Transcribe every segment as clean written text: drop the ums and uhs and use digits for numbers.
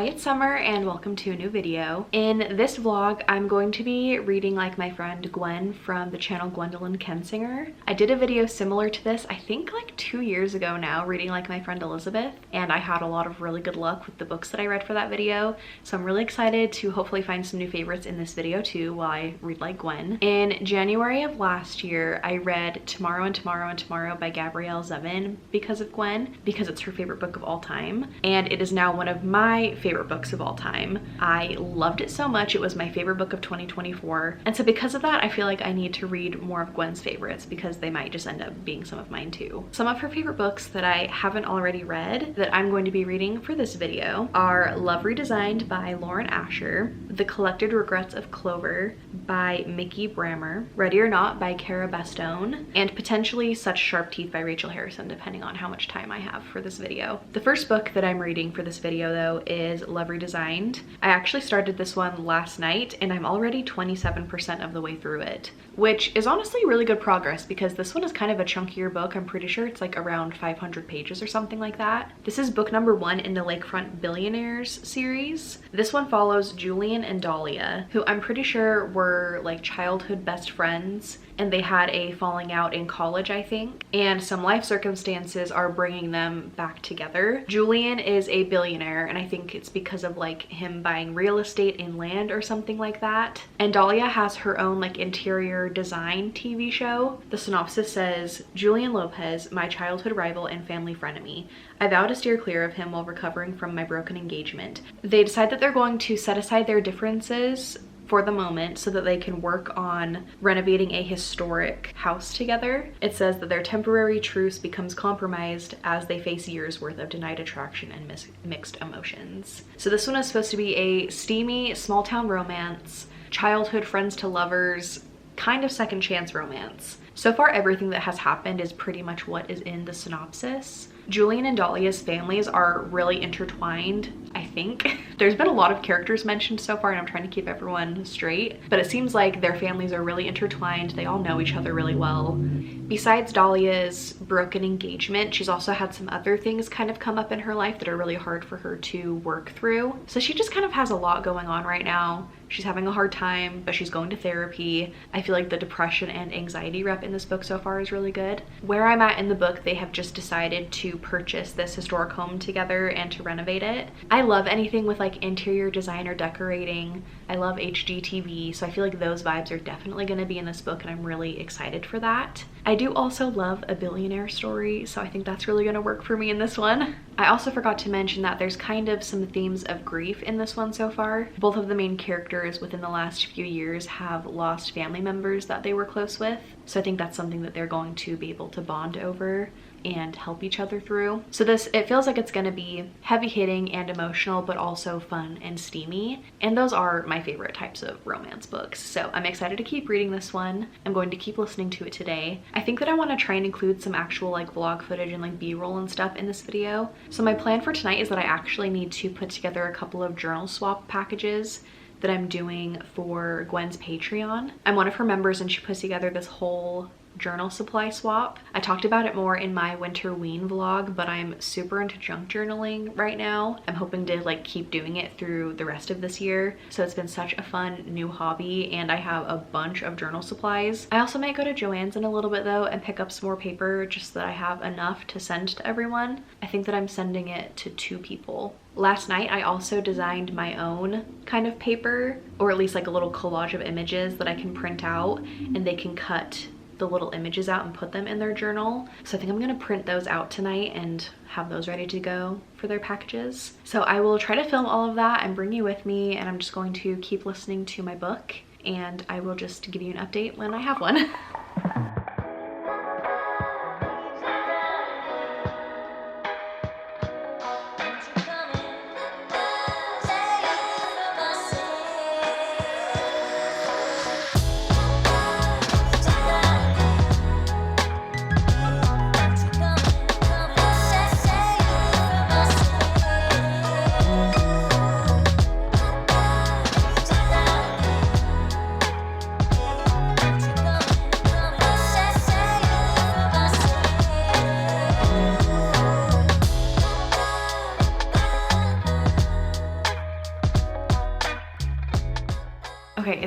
Hi, it's Summer and welcome to a new video. In this vlog, I'm going to be reading like my friend Gwen from the channel Gwendolyn Kensinger. I did a video similar to this, I think like 2 years ago now, reading like my friend Elizabeth, and I had a lot of really good luck with the books that I read for that video. So I'm really excited to hopefully find some new favorites in this video too while I read like Gwen. In January of last year, I read Tomorrow and Tomorrow and Tomorrow by Gabrielle Zevin because of Gwen, because it's her favorite book of all time. And it is now one of my favorite books of all time. I loved it so much. It was my favorite book of 2024. And so because of that, I feel like I need to read more of Gwen's favorites because they might just end up being some of mine too. Some of her favorite books that I haven't already read that I'm going to be reading for this video are Love Redesigned by Lauren Asher, The Collected Regrets of Clover by Mickey Brammer, Ready or Not by Cara Bestone, and potentially Such Sharp Teeth by Rachel Harrison, depending on how much time I have for this video. The first book that I'm reading for this video though is Love Redesigned. I actually started this one last night and I'm already 27% of the way through it, which is honestly really good progress because this one is kind of a chunkier book. I'm pretty sure it's like around 500 pages or something like that. This is book number 1 in the Lakefront Billionaires series. This one follows Julian and Dahlia, who I'm pretty sure were like childhood best friends, and they had a falling out in college, I think, and some life circumstances are bringing them back together. Julian is a billionaire, and I think it's because of like him buying real estate in land or something like that. And Dahlia has her own like interior design TV show. The synopsis says, Julian Lopez, my childhood rival and family frenemy. I vow to steer clear of him while recovering from my broken engagement. They decide that they're going to set aside their differences for the moment so that they can work on renovating a historic house together. It says that their temporary truce becomes compromised as they face years worth of denied attraction and mixed emotions. So this one is supposed to be a steamy small town romance, childhood friends to lovers, kind of second chance romance. So far everything that has happened is pretty much what is in the synopsis. Julian and Dahlia's families are really intertwined, I think. There's been a lot of characters mentioned so far and I'm trying to keep everyone straight, but it seems like their families are really intertwined. They all know each other really well. Besides Dahlia's broken engagement, she's also had some other things kind of come up in her life that are really hard for her to work through. So she just kind of has a lot going on right now. She's having a hard time, but she's going to therapy. I feel like the depression and anxiety rep in this book so far is really good. Where I'm at in the book, they have just decided to purchase this historic home together and to renovate it. I love anything with like interior design or decorating. I love HGTV, so I feel like those vibes are definitely going to be in this book and I'm really excited for that. I do also love a billionaire story, so I think that's really going to work for me in this one. I also forgot to mention that there's kind of some themes of grief in this one so far. Both of the main characters within the last few years have lost family members that they were close with, so I think that's something that they're going to be able to bond over and help each other through. So it feels like it's gonna be heavy hitting and emotional, but also fun and steamy. And those are my favorite types of romance books. So I'm excited to keep reading this one. I'm going to keep listening to it today. I think that I wanna try and include some actual like vlog footage and like B-roll and stuff in this video. So my plan for tonight is that I actually need to put together a couple of journal swap packages that I'm doing for Gwen's Patreon. I'm one of her members and she puts together this whole journal supply swap. I talked about it more in my winter ween vlog, but I'm super into junk journaling right now. I'm hoping to like keep doing it through the rest of this year. So it's been such a fun new hobby and I have a bunch of journal supplies. I also might go to Joann's in a little bit though and pick up some more paper just so that I have enough to send to everyone. I think that I'm sending it to 2 people. Last night I also designed my own kind of paper, or at least like a little collage of images that I can print out and they can cut the little images out and put them in their journal. So I think I'm gonna print those out tonight and have those ready to go for their packages. So I will try to film all of that and bring you with me, and I'm just going to keep listening to my book and I will just give you an update when I have one.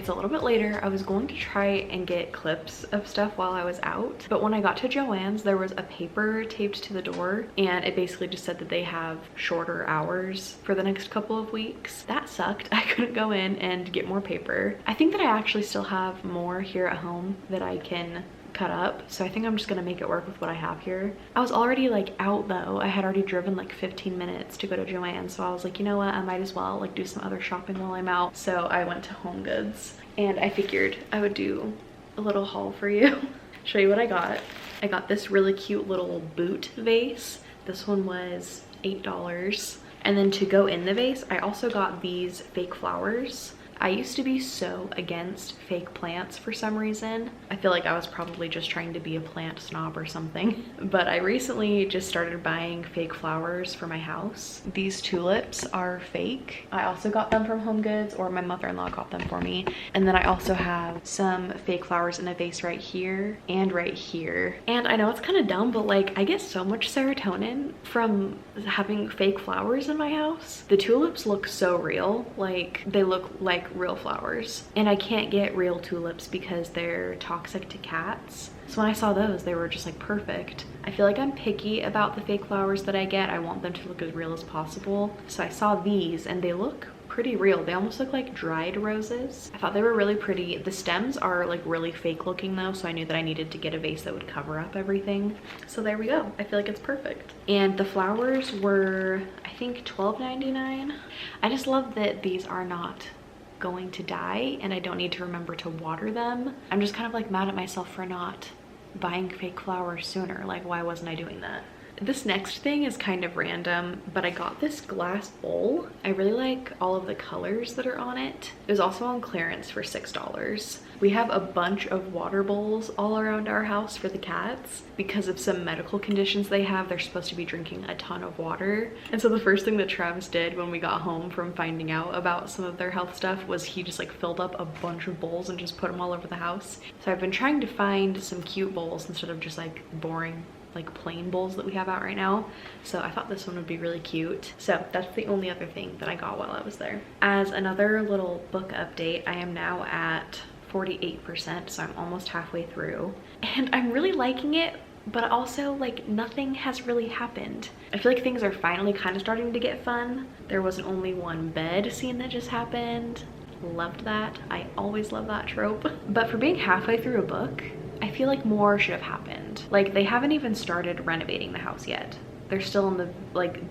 it's a little bit later. I was going to try and get clips of stuff while I was out, but when I got to Joann's, there was a paper taped to the door and it basically just said that they have shorter hours for the next couple of weeks. That sucked. I couldn't go in and get more paper. I think that I actually still have more here at home that I can cut up, so I think I'm just gonna make it work with what I have here. I was already like out though. I had already driven like 15 minutes to go to Joann's, so I was like, you know what, I might as well like do some other shopping while I'm out. So I went to Home Goods and I figured I would do a little haul for you. Show you what I got. I got this really cute little boot vase. This one was $8. And then to go in the vase, I also got these fake flowers. I used to be so against fake plants for some reason. I feel like I was probably just trying to be a plant snob or something. But I recently just started buying fake flowers for my house. These tulips are fake. I also got them from Home Goods, or my mother-in-law got them for me. And then I also have some fake flowers in a vase right here and right here. And I know it's kind of dumb, but like I get so much serotonin from having fake flowers in my house. The tulips look so real. Like they look like real flowers, and I can't get real tulips because they're toxic to cats. So when I saw those, they were just like perfect. I feel like I'm picky about the fake flowers that I get. I want them to look as real as possible. So I saw these and they look pretty real. They almost look like dried roses. I thought they were really pretty. The stems are like really fake looking though, so I knew that I needed to get a vase that would cover up everything. So there we go. I feel like it's perfect. And the flowers were, I think, $12.99. I just love that these are not going to die and I don't need to remember to water them. I'm just kind of like mad at myself for not buying fake flowers sooner. Like, why wasn't I doing that? This next thing is kind of random, but I got this glass bowl. I really like all of the colors that are on it. It was also on clearance for $6. We have a bunch of water bowls all around our house for the cats. Because of some medical conditions they have, they're supposed to be drinking a ton of water. And so the first thing that Travis did when we got home from finding out about some of their health stuff was he just like filled up a bunch of bowls and just put them all over the house. So I've been trying to find some cute bowls instead of just like boring like plain bowls that we have out right now. So I thought this one would be really cute. So that's the only other thing that I got while I was there. As another little book update, I am now at 48%, so I'm almost halfway through. And I'm really liking it, but also like nothing has really happened. I feel like things are finally kind of starting to get fun. There was an only one bed scene that just happened. Loved that. I always love that trope. But for being halfway through a book, I feel like more should have happened. Like they haven't even started renovating the house yet. They're still in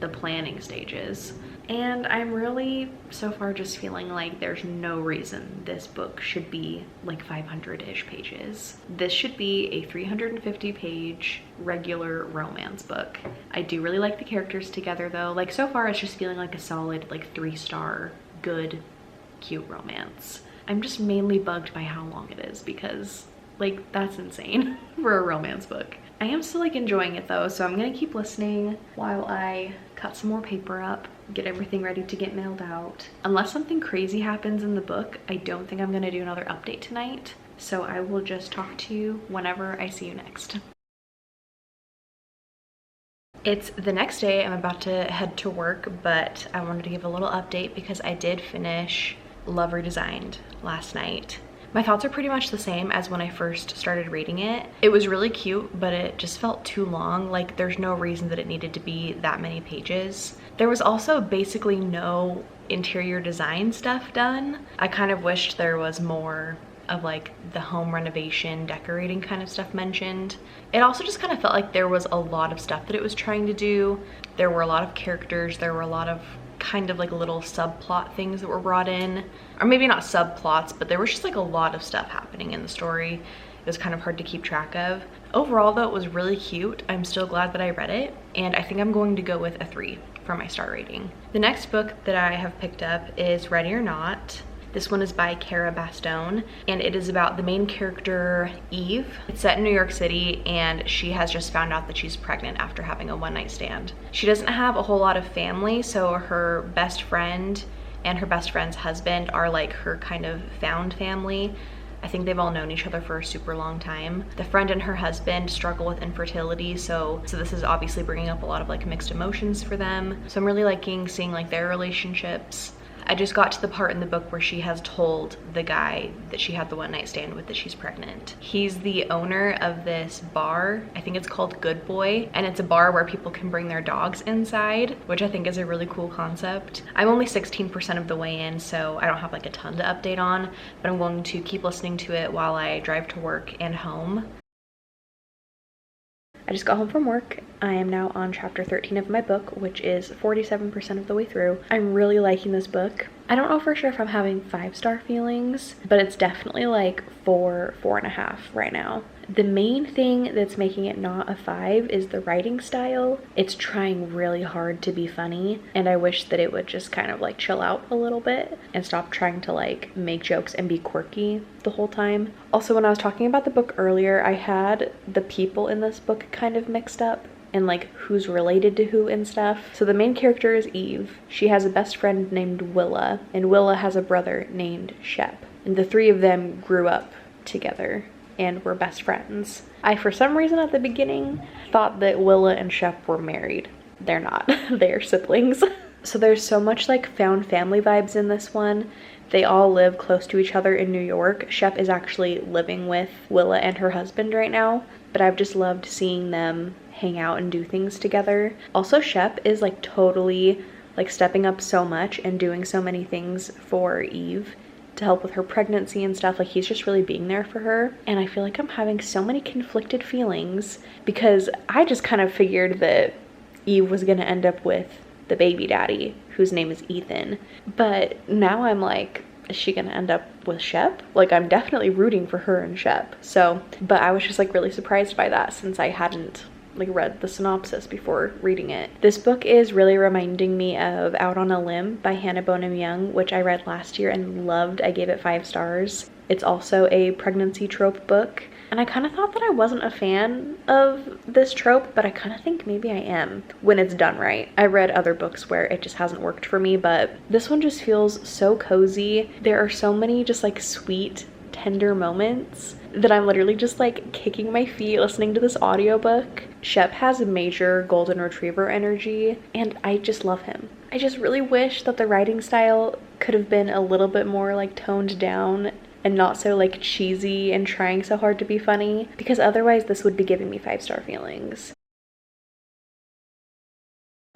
the planning stages. And I'm really so far just feeling like there's no reason this book should be like 500-ish pages. This should be a 350-page regular romance book. I do really like the characters together though. Like so far it's just feeling like a solid like 3-star good cute romance. I'm just mainly bugged by how long it is because like that's insane for a romance book. I am still like enjoying it though, so I'm gonna keep listening while I cut some more paper up, get everything ready to get mailed out. Unless something crazy happens in the book, I don't think I'm gonna do another update tonight. So I will just talk to you whenever I see you next. It's the next day. I'm about to head to work, but I wanted to give a little update because I did finish Love Redesigned last night. My thoughts are pretty much the same as when I first started reading it. It was really cute, but it just felt too long. Like there's no reason that it needed to be that many pages. There was also basically no interior design stuff done. I kind of wished there was more of like the home renovation, decorating kind of stuff mentioned. It also just kind of felt like there was a lot of stuff that it was trying to do. There were a lot of characters, there were a lot of kind of like little subplot things that were brought in, or maybe not subplots, but there was just like a lot of stuff happening in the story. It was kind of hard to keep track of. Overall though, it was really cute. I'm still glad that I read it, and I think I'm going to go with a 3 for my star rating. The next book that I have picked up is Ready or Not. This one is by Cara Bastone, and it is about the main character, Eve. It's set in New York City, and she has just found out that she's pregnant after having a one-night stand. She doesn't have a whole lot of family, so her best friend and her best friend's husband are like her kind of found family. I think they've all known each other for a super long time. The friend and her husband struggle with infertility, so this is obviously bringing up a lot of like mixed emotions for them. So I'm really liking seeing like their relationships. I just got to the part in the book where she has told the guy that she had the one night stand with that she's pregnant. He's the owner of this bar. I think it's called Good Boy, and it's a bar where people can bring their dogs inside, which I think is a really cool concept. I'm only 16% of the way in, so I don't have like a ton to update on, but I'm going to keep listening to it while I drive to work and home. I just got home from work. I am now on chapter 13 of my book, which is 47% of the way through. I'm really liking this book. I don't know for sure if I'm having 5-star feelings, but it's definitely like 4.5 right now. The main thing that's making it not a 5 is the writing style. It's trying really hard to be funny, and I wish that it would just kind of like chill out a little bit and stop trying to like make jokes and be quirky the whole time. Also, when I was talking about the book earlier, I had the people in this book kind of mixed up and like who's related to who and stuff. So the main character is Eve. She has a best friend named Willa, and Willa has a brother named Shep. And the three of them grew up together and were best friends. I, for some reason at the beginning, thought that Willa and Shep were married. They're not. They are siblings. So there's so much like found family vibes in this one. They all live close to each other in New York. Shep is actually living with Willa and her husband right now, but I've just loved seeing them hang out and do things together. Also, Shep is like totally like stepping up so much and doing so many things for Eve to help with her pregnancy and stuff. Like, he's just really being there for her. And I feel like I'm having so many conflicted feelings because I just kind of figured that Eve was gonna end up with the baby daddy, whose name is Ethan. But now I'm like, is she gonna end up with Shep? Like, I'm definitely rooting for her and Shep. So, but I was just like really surprised by that since I hadn't like read the synopsis before reading it. This book is really reminding me of Out on a Limb by Hannah Bonham Young, which I read last year and loved. I gave it 5 stars. It's also a pregnancy trope book, and I kind of thought that I wasn't a fan of this trope, but I kind of think maybe I am when it's done right. I read other books where it just hasn't worked for me, but this one just feels so cozy. There are so many just like sweet, tender moments that I'm literally just like kicking my feet listening to this audiobook. Shep has a major golden retriever energy, and I just love him. I just really wish that the writing style could have been a little bit more like toned down and not so like cheesy and trying so hard to be funny, because otherwise this would be giving me 5-star feelings.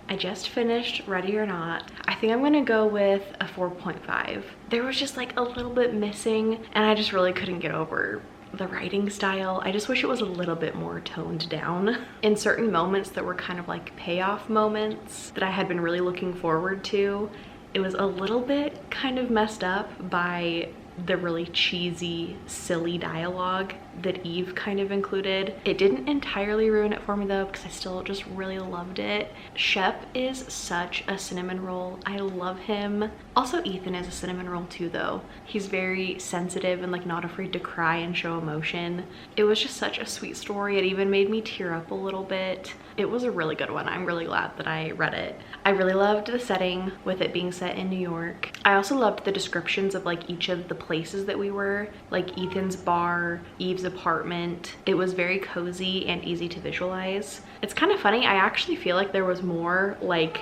I just finished Ready or Not. I think I'm gonna go with a 4.5. There was just like a little bit missing, and I just really couldn't get over the writing style. I just wish it was a little bit more toned down. In certain moments that were kind of like payoff moments that I had been really looking forward to, it was a little bit kind of messed up by the really cheesy, silly dialogue that Eve kind of included. It didn't entirely ruin it for me though, because I still just really loved it. Shep is such a cinnamon roll. I love him. Also, Ethan is a cinnamon roll too though. He's very sensitive and like not afraid to cry and show emotion. It was just such a sweet story. It even made me tear up a little bit. It was a really good one. I'm really glad that I read it. I really loved the setting with it being set in New York. I also loved the descriptions of like each of the places that we were, like Ethan's bar, Eve's apartment. It was very cozy and easy to visualize. It's kind of funny, I actually feel like there was more like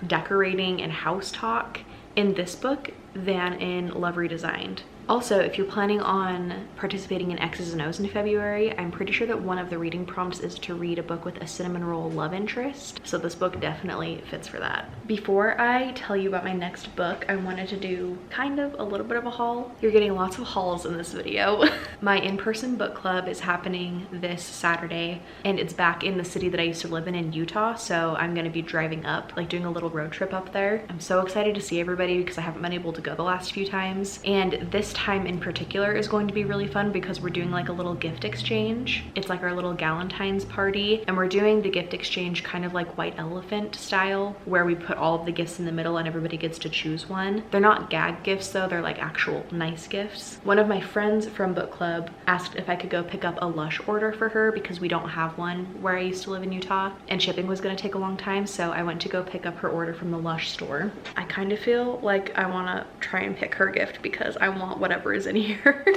decorating and house talk in this book than in Love Redesigned. Also, if you're planning on participating in X's and O's in February, I'm pretty sure that one of the reading prompts is to read a book with a cinnamon roll love interest. So this book definitely fits for that. Before I tell you about my next book, I wanted to do kind of a little bit of a haul. You're getting lots of hauls in this video. My in-person book club is happening this Saturday, and it's back in the city that I used to live in Utah. So I'm gonna be driving up, like doing a little road trip up there. I'm so excited to see everybody because I haven't been able to go the last few times. And this time in particular is going to be really fun because we're doing like a little gift exchange. It's like our little Galentine's party, and we're doing the gift exchange kind of like White Elephant style, where we put all of the gifts in the middle and everybody gets to choose one. They're not gag gifts though, they're like actual nice gifts. One of my friends from book club asked if I could go pick up a Lush order for her because we don't have one where I used to live in Utah, and shipping was gonna take a long time, so I went to go pick up her order from the Lush store. I kind of feel like I wanna try and pick her gift because I want whatever is in here.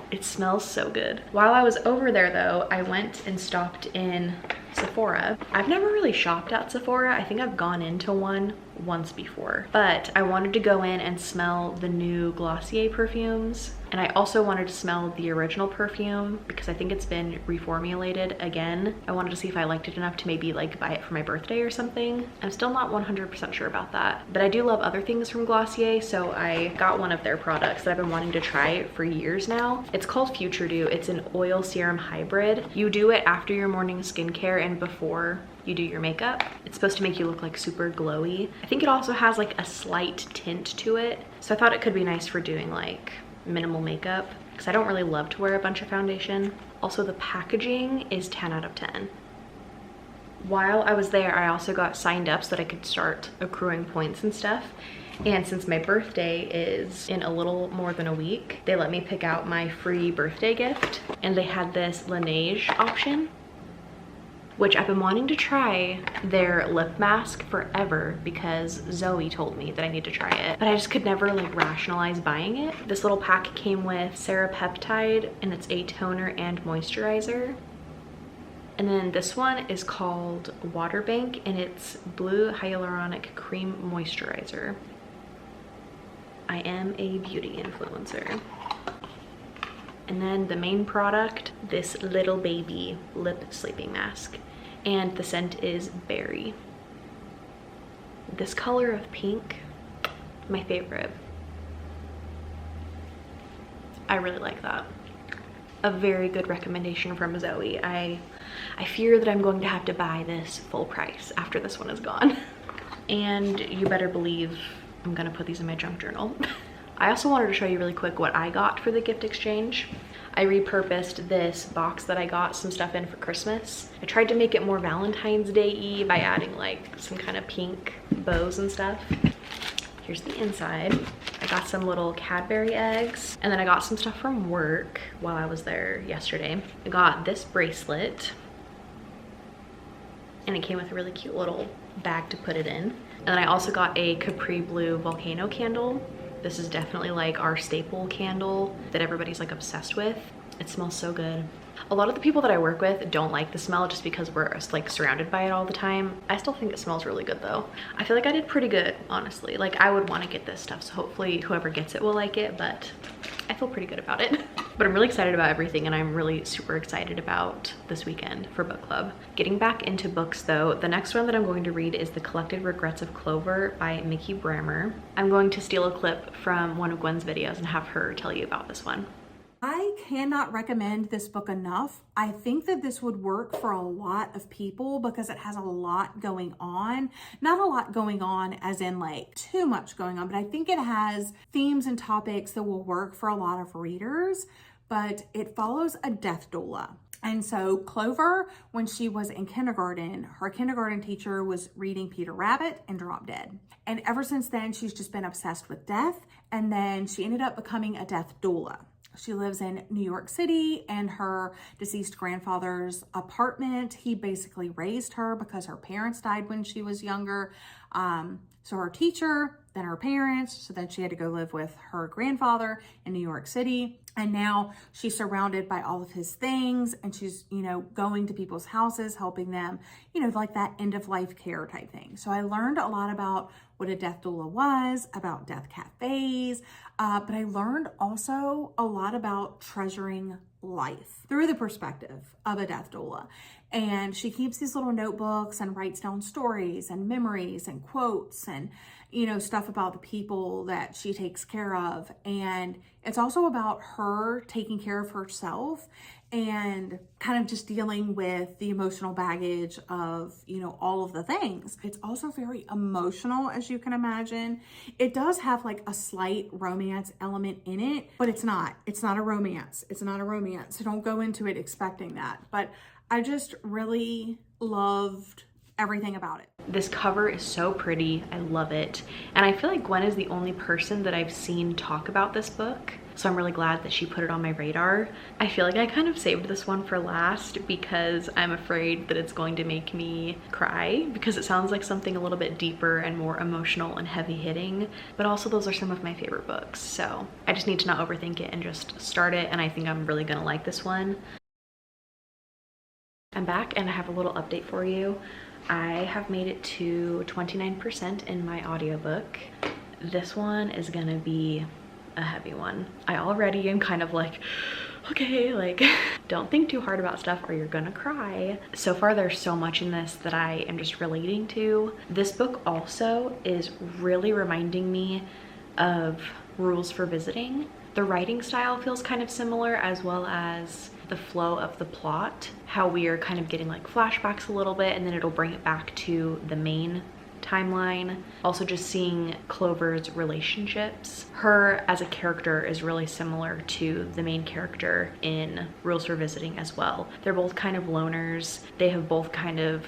It smells so good. While I was over there though, I went and stopped in Sephora. I've never really shopped at Sephora. I think I've gone into one once before, but I wanted to go in and smell the new Glossier perfumes, and I also wanted to smell the original perfume because I think it's been reformulated again. I wanted to see if I liked it enough to maybe like buy it for my birthday or something. I'm still not 100% sure about that, but I do love other things from Glossier, so I got one of their products that I've been wanting to try for years now. It's called Future Dew. It's an oil serum hybrid. You do it after your morning skincare and before you do your makeup. It's supposed to make you look like super glowy. I think it also has like a slight tint to it, so I thought it could be nice for doing like minimal makeup because I don't really love to wear a bunch of foundation. Also, the packaging is 10 out of 10. While I was there, I also got signed up so that I could start accruing points and stuff. And since my birthday is in a little more than a week, they let me pick out my free birthday gift, and they had this Laneige option, which I've been wanting to try their lip mask forever because Zoe told me that I need to try it, but I just could never like rationalize buying it. This little pack came with Serapeptide, and it's a toner and moisturizer. And then this one is called Water Bank, and it's Blue Hyaluronic Cream Moisturizer. I am a beauty influencer. And then the main product, this little baby lip sleeping mask, and the scent is berry. This color of pink, my favorite. I really like that. A very good recommendation from Zoe. I fear that I'm going to have to buy this full price after this one is gone. And you better believe I'm gonna put these in my junk journal. I also wanted to show you really quick what I got for the gift exchange. I repurposed this box that I got some stuff in for Christmas. I tried to make it more Valentine's Day-y by adding like some kind of pink bows and stuff. Here's the inside. I got some little Cadbury eggs, and then I got some stuff from work while I was there yesterday. I got this bracelet, and it came with a really cute little bag to put it in. And then I also got a Capri Blue volcano candle. This is definitely like our staple candle that everybody's like obsessed with. It smells so good. A lot of the people that I work with don't like the smell just because we're like surrounded by it all the time. I still think it smells really good though. I feel like I did pretty good, honestly. Like I would want to get this stuff, so hopefully whoever gets it will like it, but I feel pretty good about it. But I'm really excited about everything, and I'm really super excited about this weekend for book club. Getting back into books though, the next one that I'm going to read is The Collected Regrets of Clover by Mickey Brammer. I'm going to steal a clip from one of Gwen's videos and have her tell you about this one. I cannot recommend this book enough. I think that this would work for a lot of people because it has a lot going on. Not a lot going on as in like too much going on, but I think it has themes and topics that will work for a lot of readers. But it follows a death doula. And so Clover, when she was in kindergarten, her kindergarten teacher was reading Peter Rabbit and dropped dead. And ever since then, she's just been obsessed with death. And then she ended up becoming a death doula. She lives in New York City, and her deceased grandfather's apartment, he basically raised her because her parents died when she was younger. So her teacher, then her parents, so then she had to go live with her grandfather in New York City. And now she's surrounded by all of his things, and she's, you know, going to people's houses, helping them, you know, like that end of life care type thing. So I learned a lot about what a death doula was, about death cafes, but I learned also a lot about treasuring life through the perspective of a death doula. And she keeps these little notebooks and writes down stories and memories and quotes and, you know, stuff about the people that she takes care of. And it's also about her taking care of herself and kind of just dealing with the emotional baggage of, you know, all of the things. It's also very emotional, as you can imagine. It does have like a slight romance element in it, but it's not a romance. It's not a romance. So don't go into it expecting that. But I just really loved everything about it. This cover is so pretty. I love it. And I feel like Gwen is the only person that I've seen talk about this book. So I'm really glad that she put it on my radar. I feel like I kind of saved this one for last because I'm afraid that it's going to make me cry because it sounds like something a little bit deeper and more emotional and heavy hitting. But also those are some of my favorite books. So I just need to not overthink it and just start it. And I think I'm really gonna like this one. I'm back and I have a little update for you. I have made it to 29% in my audiobook. This one is gonna be a heavy one. I already am kind of like, okay, like don't think too hard about stuff or you're gonna cry. So far there's so much in this that I am just relating to. This book also is really reminding me of Rules for Visiting. The writing style feels kind of similar, as well as the flow of the plot, how we are kind of getting like flashbacks a little bit and then it'll bring it back to the main timeline. Also just seeing Clover's relationships. Her as a character is really similar to the main character in Rules for Visiting as well. They're both kind of loners. They have both kind of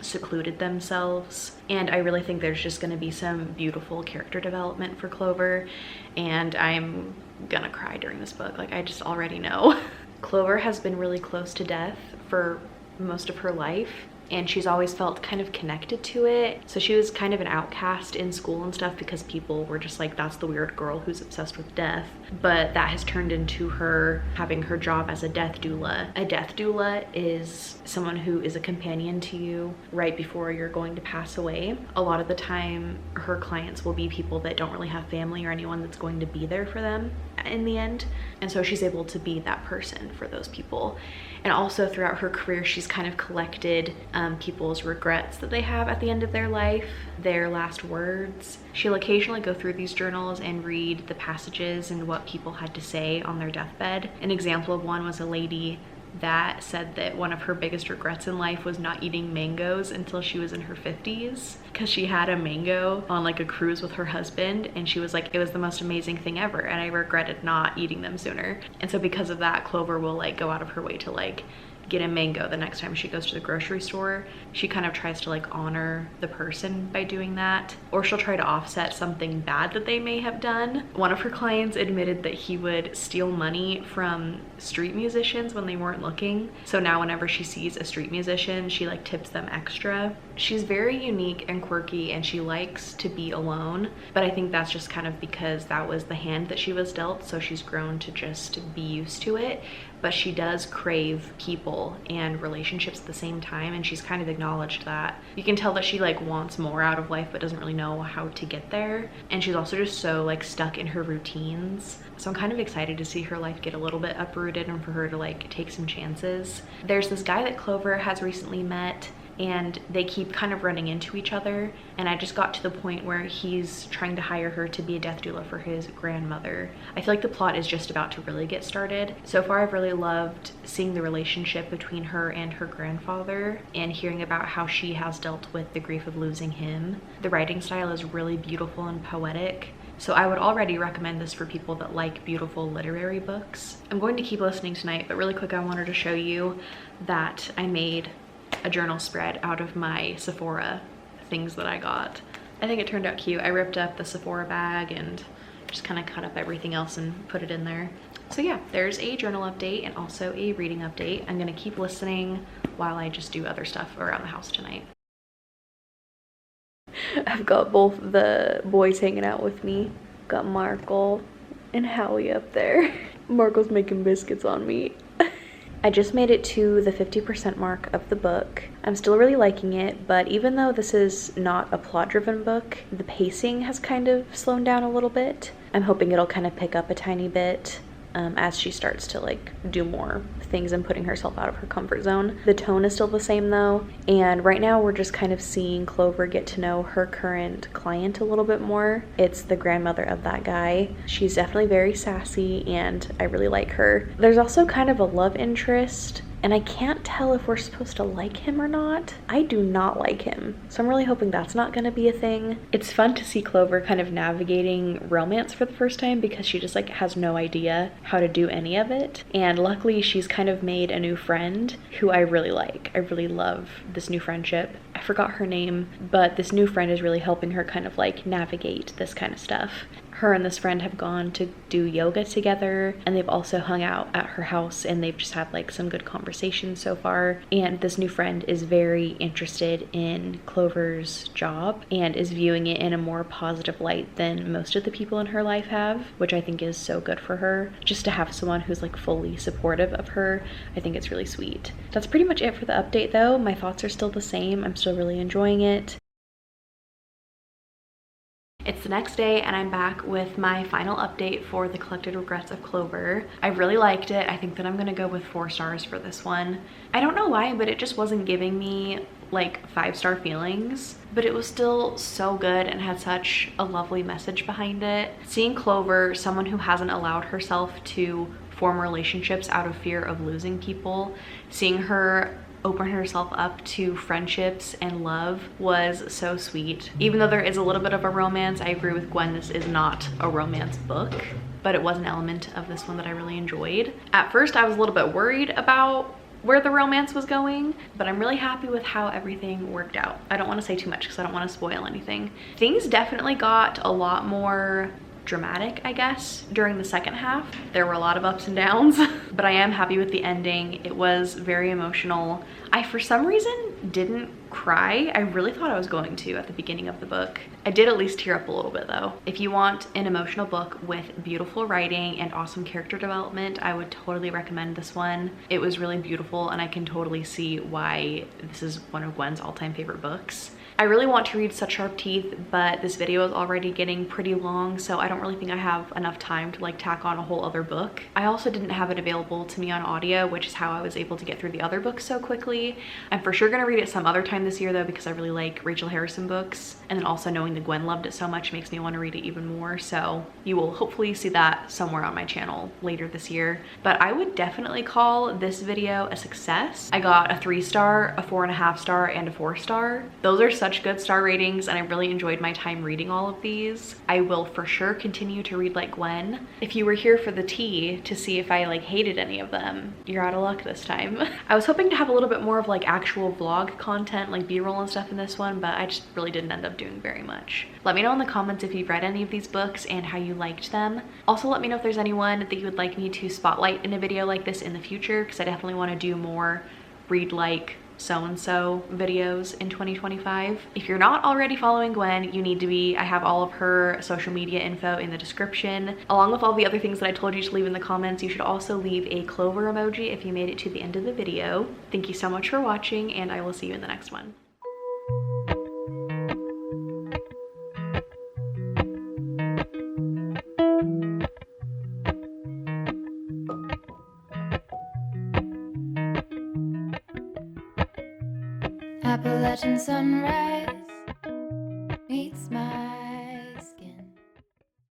secluded themselves, and I really think there's just going to be some beautiful character development for Clover, and I'm gonna cry during this book. Like, I just already know. Clover has been really close to death for most of her life, and she's always felt kind of connected to it. So she was kind of an outcast in school and stuff because people were just like, that's the weird girl who's obsessed with death. But that has turned into her having her job as a death doula. A death doula is someone who is a companion to you right before you're going to pass away. A lot of the time, her clients will be people that don't really have family or anyone that's going to be there for them in the end. And so she's able to be that person for those people. And also throughout her career, she's kind of collected people's regrets that they have at the end of their life, their last words. She'll occasionally go through these journals and read the passages and what people had to say on their deathbed. An example of one was a lady that said that one of her biggest regrets in life was not eating mangoes until she was in her 50s, because she had a mango on like a cruise with her husband and she was like, it was the most amazing thing ever and I regretted not eating them sooner. And so because of that, Clover will like go out of her way to like get a mango the next time she goes to the grocery store. She kind of tries to like honor the person by doing that, or she'll try to offset something bad that they may have done. One of her clients admitted that he would steal money from street musicians when they weren't looking. So now whenever she sees a street musician, she like tips them extra. She's very unique and quirky and she likes to be alone, but I think that's just kind of because that was the hand that she was dealt, so she's grown to just be used to it. But she does crave people and relationships at the same time, and she's kind of acknowledged that. You can tell that she like wants more out of life but doesn't really know how to get there. And she's also just so like stuck in her routines. So I'm kind of excited to see her life get a little bit uprooted and for her to like take some chances. There's this guy that Clover has recently met, and they keep kind of running into each other, and I just got to the point where he's trying to hire her to be a death doula for his grandmother. I feel like the plot is just about to really get started. So far I've really loved seeing the relationship between her and her grandfather and hearing about how she has dealt with the grief of losing him. The writing style is really beautiful and poetic. So I would already recommend this for people that like beautiful literary books. I'm going to keep listening tonight, but really quick I wanted to show you that I made a journal spread out of my Sephora things that I got. I think it turned out cute. I ripped up the Sephora bag and just kind of cut up everything else and put it in there. So yeah, there's a journal update and also a reading update. I'm gonna keep listening while I just do other stuff around the house tonight. I've got both the boys hanging out with me. Got Markle and Howie up there. Markle's making biscuits on me. I just made it to the 50% mark of the book. I'm still really liking it, but even though this is not a plot-driven book, the pacing has kind of slowed down a little bit. I'm hoping it'll kind of pick up a tiny bit as she starts to like do more things and putting herself out of her comfort zone. The tone is still the same though, and right now we're just kind of seeing Clover get to know her current client a little bit more. It's the grandmother of that guy. She's definitely very sassy and I really like her. There's also kind of a love interest, and I can't tell if we're supposed to like him or not. I do not like him, so I'm really hoping that's not gonna be a thing. It's fun to see Clover kind of navigating romance for the first time because she just like has no idea how to do any of it. And luckily she's kind of made a new friend who I really like. I really love this new friendship. I forgot her name, but this new friend is really helping her kind of like navigate this kind of stuff. Her and this friend have gone to do yoga together, and they've also hung out at her house, and they've just had like some good conversations so far. And this new friend is very interested in Clover's job and is viewing it in a more positive light than most of the people in her life have, which I think is so good for her. Just to have someone who's like fully supportive of her, I think it's really sweet. That's pretty much it for the update though. My thoughts are still the same. I'm still really enjoying it. It's the next day and I'm back with my final update for The Collected Regrets of Clover. I really liked it. I think that I'm gonna go with 4 stars for this one. I don't know why, but it just wasn't giving me like 5-star feelings, but it was still so good and had such a lovely message behind it. Seeing Clover, someone who hasn't allowed herself to form relationships out of fear of losing people, seeing her open herself up to friendships and love was so sweet. Even though there is a little bit of a romance, I agree with Gwen, this is not a romance book, but it was an element of this one that I really enjoyed. At first, I was a little bit worried about where the romance was going, but I'm really happy with how everything worked out. I don't want to say too much because I don't want to spoil anything. Things definitely got a lot more dramatic, I guess, during the second half. There were a lot of ups and downs, but I am happy with the ending. It was very emotional. I, for some reason, didn't cry. I really thought I was going to at the beginning of the book. I did at least tear up a little bit though. If you want an emotional book with beautiful writing and awesome character development, I would totally recommend this one. It was really beautiful and I can totally see why this is one of Gwen's all-time favorite books. I really want to read Such Sharp Teeth, but this video is already getting pretty long, so I don't really think I have enough time to like tack on a whole other book. I also didn't have it available to me on audio, which is how I was able to get through the other books so quickly. I'm for sure gonna read it some other time this year though, because I really like Rachel Harrison books, and then also knowing that Gwen loved it so much makes me want to read it even more, so you will hopefully see that somewhere on my channel later this year. But I would definitely call this video a success. I got a 3-star, a 4.5 star, and a 4-star. Those are such good star ratings and I really enjoyed my time reading all of these. I will for sure continue to read like Gwen. If you were here for the tea to see if I like hated any of them, you're out of luck this time. I was hoping to have a little bit more of like actual vlog content, like b-roll and stuff in this one, but I just really didn't end up doing very much. Let me know in the comments if you've read any of these books and how you liked them. Also let me know if there's anyone that you would like me to spotlight in a video like this in the future, because I definitely want to do more read like so-and-so videos in 2025. If you're not already following Gwen, you need to be. I have all of her social media info in the description, along with all the other things that I told you to leave in the comments. You should also leave a Clover emoji if you made it to the end of the video. Thank you so much for watching, and I will see you in the next one. Appalachian sunrise.